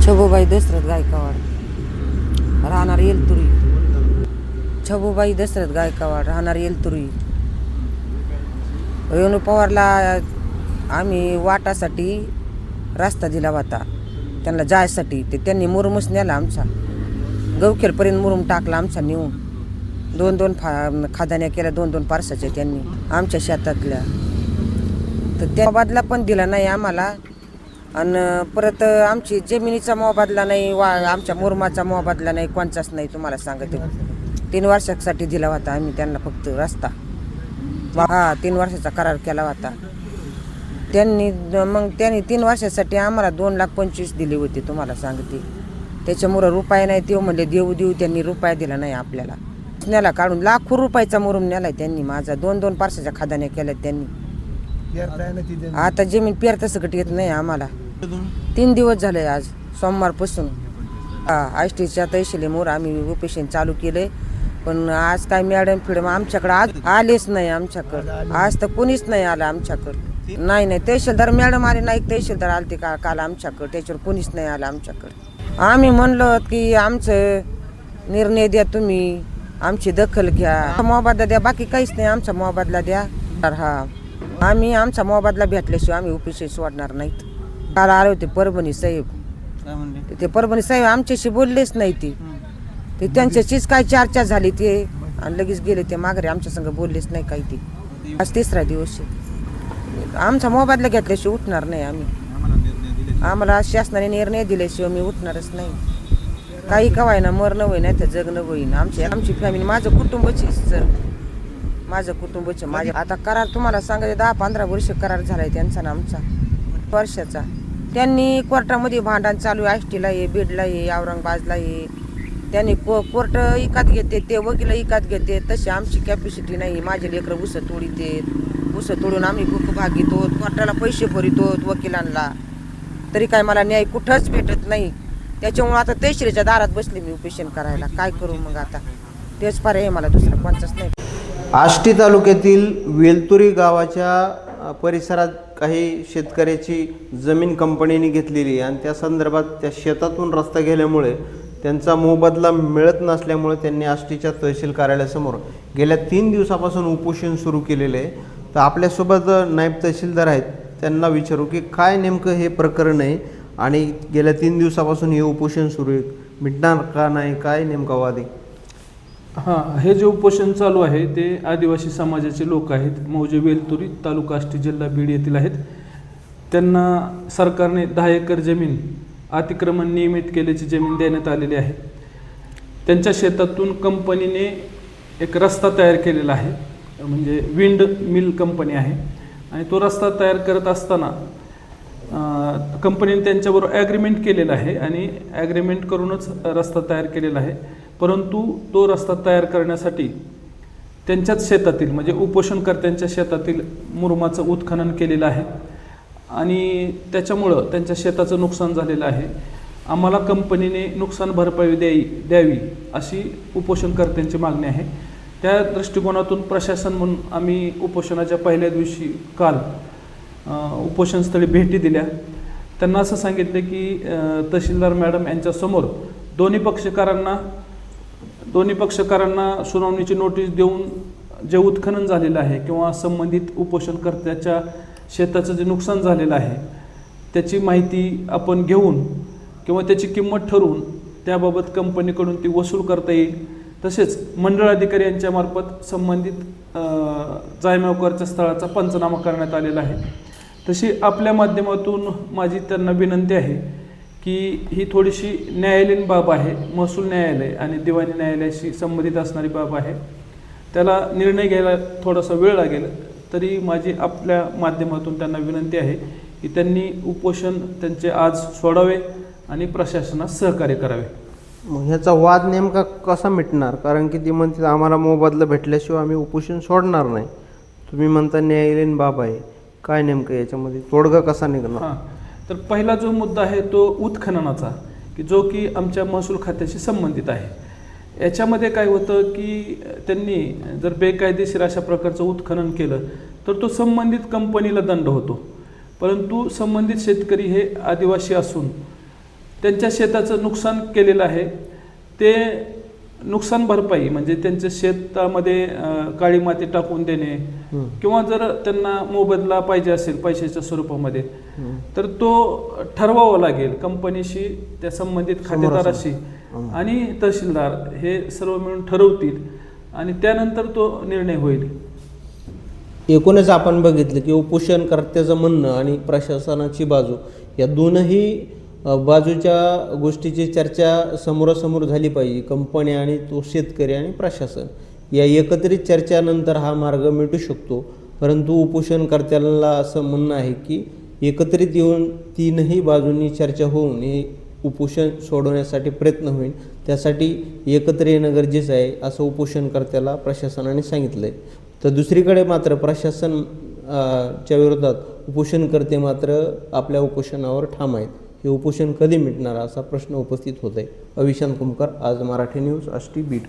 छबुबाई दशरथ गायकवाड, राहणार येलतुरी. छबुबाई दशरथ गायकवाड, राहणार येलतुरी. रेणू पवारला आम्ही वाटासाठी रस्ता दिला होता, त्यांना जायसाठी. ते त्यांनी मुरुमच नेला आमचा, गवखेरपर्यंत मुरुम टाकला आमचा नेऊन. 2-2 खादाण्या केल्या, 2-2 पारसाच्या त्यांनी आमच्या शेतातल्या. तर त्या मोबदला पण दिला नाही आम्हाला. आणि परत आमची जमिनीचा मोबदला नाही, आमच्या मुरुमाचा मोबदला नाही, कोणचाच नाही. तुम्हाला सांगते 3 वर्षासाठी दिला होता आम्ही त्यांना फक्त रस्ता. 3 वर्षाचा करार केला होता त्यांनी. मग त्यांनी 3 वर्षासाठी आम्हाला 2,25,00,000 दिले होते, तुम्हाला सांगते. त्याच्यामुळं रुपये नाही ते म्हणले देऊ देऊ, त्यांनी रुपया दिला नाही आपल्याला. नेला काढून लाखो रुपयाचा मुरुम नेलाय त्यांनी माझा. 2-2 पारसाच्या खादाण्या केल्या त्यांनी. आता जमीन पेरता सकट येत नाही आम्हाला. 3 दिवस झाले आज, सोमवारपासून. आष्टीच्या तहसीलीमोर आम्ही उपोषण चालू केले, पण आज काय मॅडम आमच्याकडे आज आलेच नाही. आमच्याकडं आज तर कोणीच नाही आलं आमच्याकडं. नाही, तहसीलदार मॅडम आले नाही, तहसीलदार आले ते काल आमच्याकडं. त्याच्यावर कोणीच नाही आलं आमच्याकडं. आम्ही म्हणलो की आमचं निर्णय द्या तुम्ही, आमची दखल घ्या, मोबदला द्या, बाकी काहीच नाही. आमचा मोबदला द्या. आम्ही आमचा मोबदला भेटल्याशिवाय आम्ही उपोषण सोडणार नाहीत. काल आले होते परभणी साहेब, ते परभणी साहेब आमच्याशी बोललेच नाही. ते त्यांच्याशीच काय चर्चा झाली ते, आणि लगेच गेले ते माघारी. आमच्या संग बोललेच नाही काही. ते आज 3रा दिवस. आमचा मोबदला घेतल्याशिवाय उठणार नाही आम्ही. आम्हाला शासनाने निर्णय दिल्याशिवाय मी उठणारच नाही. काही कवायना मरणं होईन नाही तर जगणं होईन. आमची फॅमिली, माझं कुटुंबची सर, माझं कुटुंबचं. माझ्या आता करार तुम्हाला सांगायचे 10-15 वर्ष करार झालाय त्यांचा ना आमचा, वर्षाचा. त्यांनी कोर्टामध्ये भांडण चालू आहे, आष्टीला आहे, बीडला आहे, औरंगाबादला आहे. त्यांनी कोर्ट इकत घेते, ते वकील इकत घेते. तशी आमची कॅपॅसिटी नाही. माझे लेकरं उसं तोडीते, उसं तोडून आम्ही भाग घेतो, कोर्टाला पैसे भरितो वकिलांना, तरी काय मला न्याय कुठंच भेटत नाही. त्याच्यामुळे आता तहसीलच्या दारात बसले मी उपोषण करायला. काय करू मग आता, तेच पर्याय मला दुसरा कोणताच नाही. आष्टी तालुक्यातील वेलतुरी गावाच्या परिसरात काही शेतकऱ्याची जमीन कंपनीने घेतलेली, आणि त्या संदर्भात त्या शेतातून रस्ता गेल्यामुळे त्यांचा मोबदला मिळत नसल्यामुळे त्यांनी आष्टीच्या तहसील कार्यालयासमोर गेल्या 3 दिवसापासून उपोषण सुरू केलेले आहे. तर आपल्यासोबत नायब तहसीलदार आहेत, त्यांना विचारू की काय नेमकं हे प्रकरण आहे, आणि गेल्या 3 दिवसापासून हे उपोषण सुरू आहे, मिटणार का नाही, काय नेमका वाद आहे? हां, हे जे उपोषण चालू आहे ते आदिवासी समाजाचे लोक आहेत, मौजे वेलतुरी, तालुका आष्टी, जिल्हा बीड येथील आहेत. त्यांना सरकारने 10 एकर जमीन अतिक्रमण नियमित केल्याची जमीन देण्यात आलेली आहे. त्यांच्या शेतातून कंपनीने एक रस्ता तयार केलेला आहे, म्हणजे विंड मिल कंपनी आहे. आणि तो रस्ता तयार करत असताना कंपनीने त्यांच्याबरोबर ॲग्रीमेंट केलेला आहे, आणि ॲग्रीमेंट करूनच रस्ता तयार केलेला आहे. परंतु तो रस्ता तयार करण्यासाठी त्यांच्याच शेतातील, म्हणजे उपोषणकर्त्यांच्या शेतातील मुरुमाचं उत्खनन केलेलं आहे, आणि त्याच्यामुळं त्यांच्या शेताचं नुकसान झालेलं आहे. आम्हाला कंपनीने नुकसान भरपाई द्यावी अशी उपोषणकर्त्यांची मागणी आहे. त्या दृष्टिकोनातून प्रशासन म्हणून आम्ही उपोषणाच्या पहिल्या दिवशी काल उपोषणस्थळी भेटी दिल्या. त्यांना असं सांगितलं की तहसीलदार मॅडम यांच्यासमोर दोन्ही पक्षकारांना सुनावणीची नोटीस देऊन जे उत्खनन झालेलं आहे किंवा संबंधित उपोषणकर्त्याच्या शेताचं जे नुकसान झालेलं आहे त्याची माहिती आपण घेऊन किंवा त्याची किंमत ठरवून त्याबाबत कंपनीकडून ती वसूल करता येईल. तसेच मंडळ अधिकारी यांच्यामार्फत संबंधित जायमावकरच्या स्थळाचा पंचनामा करण्यात आलेला आहे. तशी आपल्या माध्यमातून माझी त्यांना विनंती आहे की ही थोडीशी न्यायालयीन बाब आहे, महसूल न्यायालय आणि दिवाणी न्यायालयाशी संबंधित असणारी बाब आहे. त्याला निर्णय घ्यायला थोडासा वेळ लागेल, तरी माझी आपल्या माध्यमातून त्यांना विनंती आहे की त्यांनी उपोषण त्यांचे आज सोडावे आणि प्रशासनास सहकार्य करावे. मग ह्याचा वाद नेमका कसा मिटणार? कारण की ती म्हणते आम्हाला मोबदला भेटल्याशिवाय आम्ही उपोषण सोडणार नाही, तुम्ही म्हणता न्यायालयीन बाब आहे. काय नेमकं याच्यामध्ये तोडगा कसा निघणार? हां, तर पहिला जो मुद्दा आहे तो उत्खननाचा, की जो की आमच्या महसूल खात्याशी संबंधित आहे. याच्यामध्ये काय होतं की त्यांनी जर बेकायदेशीर अशा प्रकारचं उत्खनन केलं तर तो संबंधित कंपनीला दंड होतो. परंतु संबंधित शेतकरी हे आदिवासी असून त्यांच्या शेताचं नुकसान केलेलं आहे ते नुकसान भरपाई म्हणजे त्यांच्या शेतामध्ये काळी माती टाकून देणे किंवा जर त्यांना मोबदला पाहिजे असेल पैशाच्या स्वरूपामध्ये तर तो ठरवावा लागेल कंपनीशी, त्या संबंधित खातेदाराशी आणि तहसीलदार हे सर्व मिळून ठरवतील आणि त्यानंतर तो निर्णय होईल. एकूणच आपण बघितलं की उपोषणकर्त्याचं म्हणणं आणि प्रशासनाची बाजू या दोनही बाजूच्या गोष्टीची चर्चा समोरासमोर झाली पाहिजे. कंपनी आणि तो शेतकरी आणि प्रशासन या एकत्रित चर्चेनंतर हा मार्ग मिटू शकतो. परंतु उपोषणकर्त्याला असं म्हणणं आहे की एकत्रित येऊन तीनही बाजूंनी चर्चा होऊन हे उपोषण सोडवण्यासाठी प्रयत्न होईल. त्यासाठी एकत्र येणं गरजेचं आहे असं उपोषणकर्त्याला प्रशासनाने सांगितलं आहे. तर दुसरीकडे मात्र प्रशासन च्या विरोधात उपोषणकर्ते मात्र आपल्या उपोषणावर ठाम आहेत. हे उपोषण कधी मिटणार असा प्रश्न उपस्थित होत आहे. अविशांत कुमकर, आज मराठी न्यूज, आष्टी, बीड.